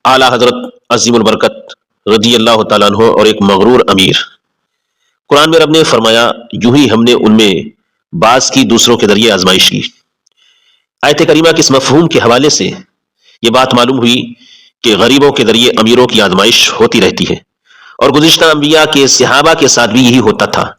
اعلی حضرت عظیم البرکت رضی اللہ تعالیٰ عنہ اور ایک مغرور امیر۔ قرآن میں رب نے فرمایا یوں ہی ہم نے ان میں بعض کی دوسروں کے ذریعے آزمائش کی۔ آیت کریمہ کے اس مفہوم کے حوالے سے یہ بات معلوم ہوئی کہ غریبوں کے ذریعے امیروں کی آزمائش ہوتی رہتی ہے، اور گزشتہ انبیاء کے صحابہ کے ساتھ بھی یہی ہوتا تھا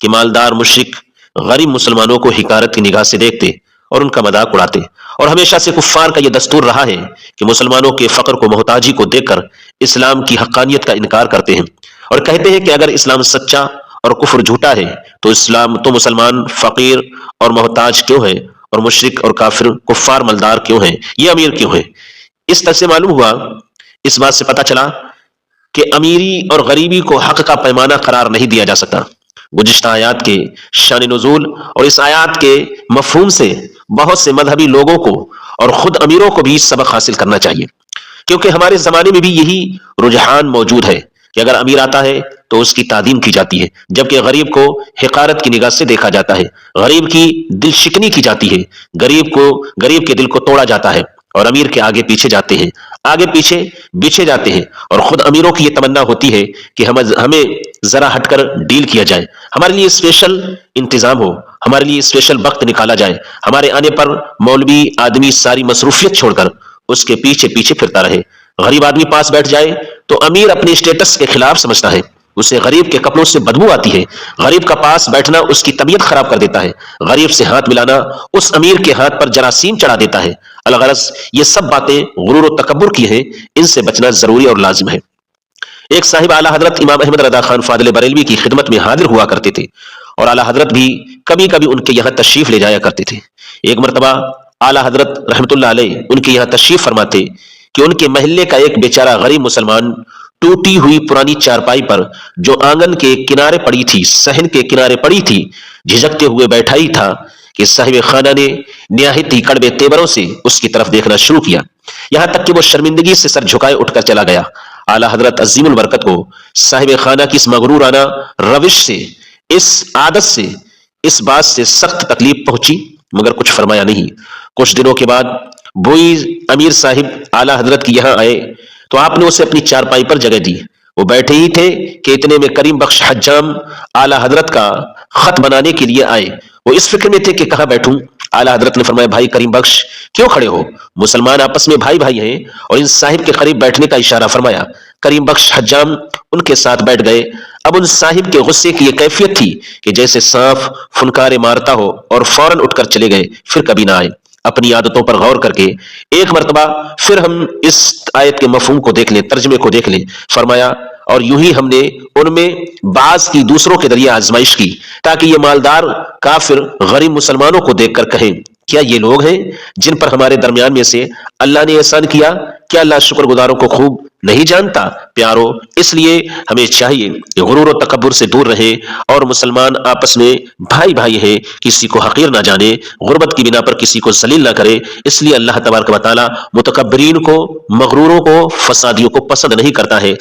کہ مالدار مشرک غریب مسلمانوں کو حقارت کی نگاہ سے دیکھتے اور ان کا مذاق اڑاتے، اور ہمیشہ سے کفار کا یہ دستور رہا ہے کہ مسلمانوں کے فقر کو، محتاجی کو دیکھ کر اسلام کی حقانیت کا انکار کرتے ہیں اور کہتے ہیں کہ اگر اسلام سچا اور کفر جھوٹا ہے تو مسلمان فقیر اور محتاج کیوں ہے، اور مشرک اور کافر کفار مالدار کیوں ہیں، یہ امیر کیوں ہیں۔ اس طرح سے معلوم ہوا، اس بات سے پتہ چلا کہ امیری اور غریبی کو حق کا پیمانہ قرار نہیں دیا جا سکتا۔ گزشتہ آیات کے شان نزول اور اس آیات کے مفہوم سے بہت سے مذہبی لوگوں کو اور خود امیروں کو بھی سبق حاصل کرنا چاہیے، کیونکہ ہمارے زمانے میں بھی یہی رجحان موجود ہے کہ اگر امیر آتا ہے تو اس کی تعظیم کی جاتی ہے، جبکہ غریب کو حقارت کی نگاہ سے دیکھا جاتا ہے، غریب کی دل شکنی کی جاتی ہے، غریب کے دل کو توڑا جاتا ہے، اور امیر کے آگے پیچھے جاتے ہیں، آگے پیچھے پیچھے جاتے ہیں، اور خود امیروں کی یہ تمنا ہوتی ہے کہ ہمیں ذرا ہٹ کر ڈیل کیا جائے، ہمارے لیے اسپیشل انتظام ہو، ہمارے لیے اسپیشل وقت نکالا جائے، ہمارے آنے پر مولوی آدمی ساری مصروفیت چھوڑ کر اس کے پیچھے پیچھے پھرتا رہے۔ غریب آدمی پاس بیٹھ جائے تو امیر اپنے اسٹیٹس کے خلاف سمجھتا ہے، اسے غریب کے کپڑوں سے بدبو آتی ہے، غریب کا پاس بیٹھنا اس کی طبیعت خراب کر دیتا ہے، غریب سے ہاتھ ملانا اس امیر کے ہاتھ پر جراثیم چڑھا دیتا ہے۔ الغرض یہ سب باتیں غرور و تکبر کی ہیں، ان سے بچنا ضروری اور لازم ہے۔ ایک صاحب اعلی حضرت امام احمد رضا خان فاضل بریلوی کی خدمت میں حاضر ہوا کرتے تھے، اور اعلی حضرت بھی کبھی کبھی ان کے یہاں تشریف لے جایا کرتے تھے۔ ایک مرتبہ اعلی حضرت رحمت اللہ علیہ ان کے یہاں تشریف فرماتے کہ ان کے محلے کا ایک بیچارہ غریب مسلمان ٹوٹی ہوئی پرانی چارپائی پر جو آنگن کے کنارے پڑی تھی، صحن کے کنارے پڑی تھی، جھجکتے ہوئے بیٹھا ہی تھا کہ صاحب خانہ نے نہایت ہی کڑوے تیوروں سے اس کی طرف دیکھنا شروع کیا، یہاں تک کہ وہ شرمندگی سے سر جھکائے اٹھ کر چلا گیا۔ اعلی حضرت عظیم البرکت کو صاحب خانہ کی اس مغرورانہ روش سے، اس عادت سے، اس بات سے سخت تکلیف پہنچی، مگر کچھ فرمایا نہیں۔ کچھ دنوں کے بعد بوئی امیر صاحب اعلی حضرت کی یہاں آئے تو آپ نے اسے اپنی چارپائی پر جگہ دی۔ وہ بیٹھے ہی تھے کہ اتنے میں کریم بخش حجام اعلی حضرت کا خط بنانے کے لیے آئے۔ وہ اس فکر میں تھے کہ کہاں بیٹھوں۔ اعلی حضرت نے فرمایا بھائی کریم بخش کیوں کھڑے ہو، مسلمان آپس میں بھائی بھائی ہیں، اور ان صاحب کے قریب بیٹھنے کا اشارہ فرمایا۔ کریم بخش حجام ان کے ساتھ بیٹھ گئے۔ اب ان صاحب کے غصے کی یہ کیفیت تھی کہ جیسے سانپ فنکارے مارتا ہو اور فوراً اٹھ کر چلے گئے، پھر کبھی نہ آئے۔ اپنی عادتوں پر غور کر کے ایک مرتبہ پھر ہم اس آیت کے مفہوم کو دیکھ لیں، ترجمے کو دیکھ لیں۔ فرمایا اور یوں ہی ہم نے ان میں بعض کی دوسروں کے ذریعے آزمائش کی، تاکہ یہ مالدار کافر غریب مسلمانوں کو دیکھ کر کہیں کیا یہ لوگ ہیں جن پر ہمارے درمیان میں سے اللہ نے احسان کیا؟ کیا اللہ شکر گزاروں کو خوب نہیں جانتا؟ پیارو، اس لیے ہمیں چاہیے کہ غرور و تکبر سے دور رہے اور مسلمان آپس میں بھائی بھائی ہیں، کسی کو حقیر نہ جانے، غربت کی بنا پر کسی کو ذلیل نہ کرے۔ اس لیے اللہ تبارک و تعالی متکبرین کو، مغروروں کو، فسادیوں کو پسند نہیں کرتا ہے۔